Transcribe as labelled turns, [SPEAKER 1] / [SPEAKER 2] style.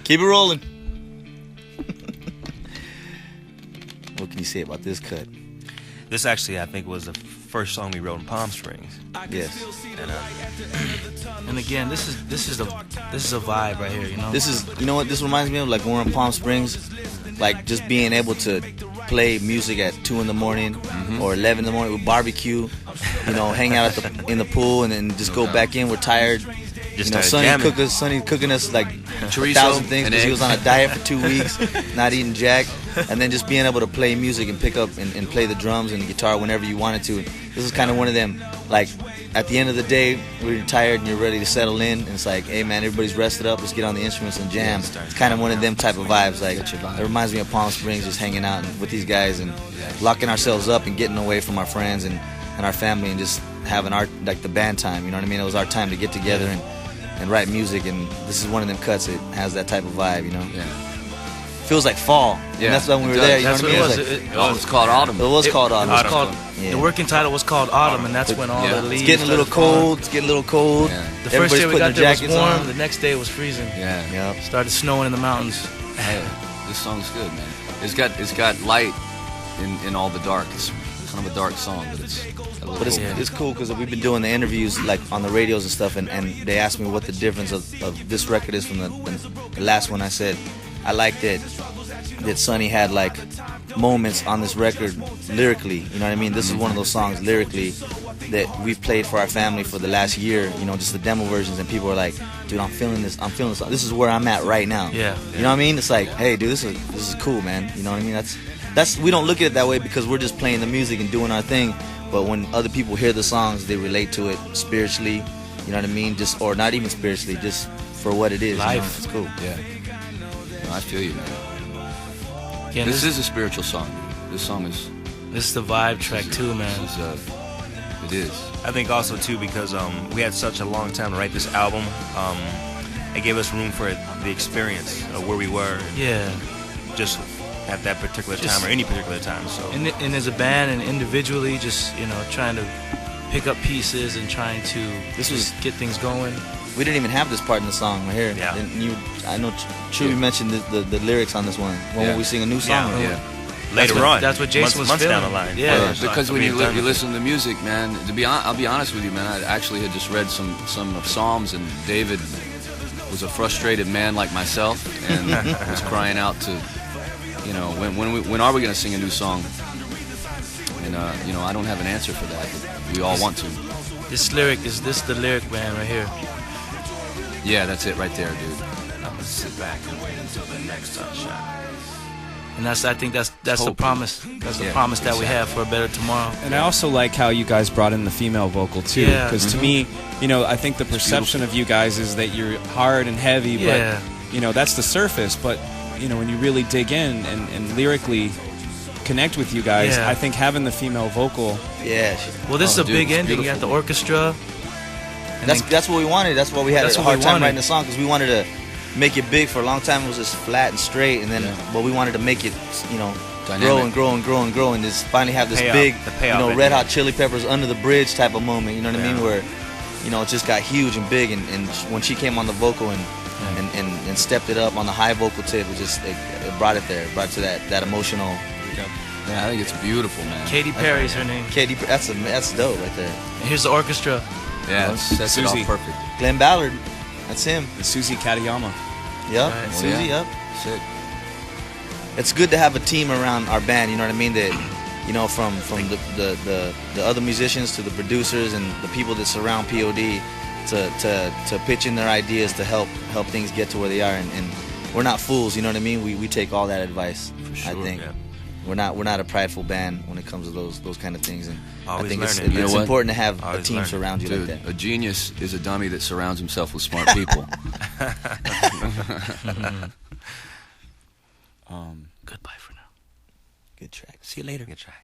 [SPEAKER 1] Keep it rolling. What can you say about this cut?
[SPEAKER 2] This actually, I think, was the first song we wrote in Palm Springs.
[SPEAKER 1] Yes.
[SPEAKER 3] And again, this is a vibe right here, you know.
[SPEAKER 1] This is, you know what this reminds me of? Like when we're in Palm Springs, like just being able to play music at 2 in the morning or 11 in the morning with barbecue, you know, hang out in the pool and then just go back in. We're tired.
[SPEAKER 2] Just
[SPEAKER 1] you know, Sonny cooking us like
[SPEAKER 2] chorizo,
[SPEAKER 1] 1,000 things because he was on a diet for 2 weeks, not eating jack, and then just being able to play music and pick up and play the drums and the guitar whenever you wanted to. This is kind of one of them, like at the end of the day, when you're tired and you're ready to settle in, and it's like, hey man, everybody's rested up, let's get on the instruments and jam. It's kind of one of them type of vibes. Like it reminds me of Palm Springs, just hanging out with these guys and locking ourselves up and getting away from our friends and our family and just having our, like, the band time. You know what I mean? It was our time to get together and write music, and this is one of them cuts that has that type of vibe, you know?
[SPEAKER 4] Yeah.
[SPEAKER 1] Feels like fall. Yeah. And that's when we were there, you know what I mean?
[SPEAKER 4] It was called Autumn.
[SPEAKER 1] It was called Autumn.
[SPEAKER 3] The working title was called Autumn, and that's when all the leaves.
[SPEAKER 1] It's getting a little cold. It's getting a little cold.
[SPEAKER 3] Yeah. The first day we got there was warm.
[SPEAKER 1] On.
[SPEAKER 3] The next day it was freezing.
[SPEAKER 1] Yeah.
[SPEAKER 3] Started snowing in the mountains.
[SPEAKER 4] Hey, this song's good, man. It's got light in all the dark. It's kind of a dark song, but
[SPEAKER 1] it's cool because we've been doing the interviews like on the radios and stuff, and they asked me what the difference of this record is from the last one. I said I like that Sonny had like moments on this record lyrically, you know what I mean? This is one of those songs lyrically that we've played for our family for the last year, you know, just the demo versions, and people are like, dude, I'm feeling this, this is where I'm at right now.
[SPEAKER 3] Yeah.
[SPEAKER 1] You know what I mean? It's like, hey dude, this is cool, man. You know what I mean? That's we don't look at it that way because we're just playing the music and doing our thing, but when other people hear the songs, they relate to it spiritually, you know what I mean? Just, or not even spiritually, just for what it is.
[SPEAKER 3] Life.
[SPEAKER 1] You know? It's cool.
[SPEAKER 4] Yeah. No, I feel you, man.
[SPEAKER 3] Yeah,
[SPEAKER 4] this is a spiritual song. This song is...
[SPEAKER 3] This is the vibe track too, man.
[SPEAKER 4] It is.
[SPEAKER 2] I think also too because we had such a long time to write this album. It gave us room for the experience of where we were.
[SPEAKER 3] Yeah.
[SPEAKER 2] Just at that particular time or any particular time. So.
[SPEAKER 3] And as a band and individually, just, you know, trying to pick up pieces and trying to get things going.
[SPEAKER 1] We didn't even have this part in the song right here.
[SPEAKER 2] Yeah.
[SPEAKER 1] And I know Chewy mentioned the lyrics on this one. When we sing a new song.
[SPEAKER 4] Yeah.
[SPEAKER 2] Later on.
[SPEAKER 3] That's what Jason was
[SPEAKER 2] months
[SPEAKER 3] feeling.
[SPEAKER 2] down the line.
[SPEAKER 3] Yeah.
[SPEAKER 4] Because when you listen to the music, man, I'll be honest with you, man, I actually had just read some of Psalms, and David was a frustrated man like myself and was crying out to, you know, when are we going to sing a new song? And, you know, I don't have an answer for that, but we all want to.
[SPEAKER 3] This the lyric, man, right here.
[SPEAKER 4] Yeah, that's it right there, dude.
[SPEAKER 2] I'm gonna sit back and wait until the next shot.
[SPEAKER 3] And I think that's the promise. That's the promise that we have for a better tomorrow.
[SPEAKER 5] And I also like how you guys brought in the female vocal too, because to me, you know, I think the perception of you guys is that you're hard and heavy, but you know, that's the surface. But you know, when you really dig in and lyrically connect with you guys, I think having the female vocal.
[SPEAKER 1] Yeah.
[SPEAKER 3] Well, this is a big ending. You got the orchestra.
[SPEAKER 1] That's what we wanted. That's why we had a hard time writing the song, because we wanted to make it big. For a long time it was just flat and straight, and then but we wanted to make it, you know,
[SPEAKER 4] dynamic.
[SPEAKER 1] grow and just finally have this big, you know, Red Hot Chili Peppers Under the Bridge type of moment, you know what I mean, where, you know, it just got huge and big, and when she came on the vocal and stepped it up on the high vocal tip, it just it brought it there, brought it to that emotional.
[SPEAKER 4] Yeah, I think it's beautiful, man.
[SPEAKER 3] Katy Perry's her name.
[SPEAKER 1] Katy, that's dope right there.
[SPEAKER 3] And here's the orchestra.
[SPEAKER 4] Yeah, that's it all perfect.
[SPEAKER 1] Glenn Ballard, that's him.
[SPEAKER 5] And Susie Katayama.
[SPEAKER 1] Yep,
[SPEAKER 3] Right.
[SPEAKER 1] Susie, yep.
[SPEAKER 4] Sick.
[SPEAKER 1] It's good to have a team around our band, you know what I mean, that, you know, from the other musicians to the producers and the people that surround P.O.D. to pitch in their ideas to help things get to where they are, and we're not fools, you know what I mean? We take all that advice.
[SPEAKER 2] For sure,
[SPEAKER 1] I think.
[SPEAKER 2] Yeah.
[SPEAKER 1] We're not a prideful band when it comes to those kind of things, and
[SPEAKER 2] Always
[SPEAKER 1] I think
[SPEAKER 2] learning.
[SPEAKER 1] it's important to have
[SPEAKER 2] Always
[SPEAKER 1] a team
[SPEAKER 2] learning.
[SPEAKER 1] surround you
[SPEAKER 4] Dude,
[SPEAKER 1] like that.
[SPEAKER 4] a genius is a dummy that surrounds himself with smart people.
[SPEAKER 3] Goodbye for now.
[SPEAKER 1] Good track.
[SPEAKER 2] See you later. Good track.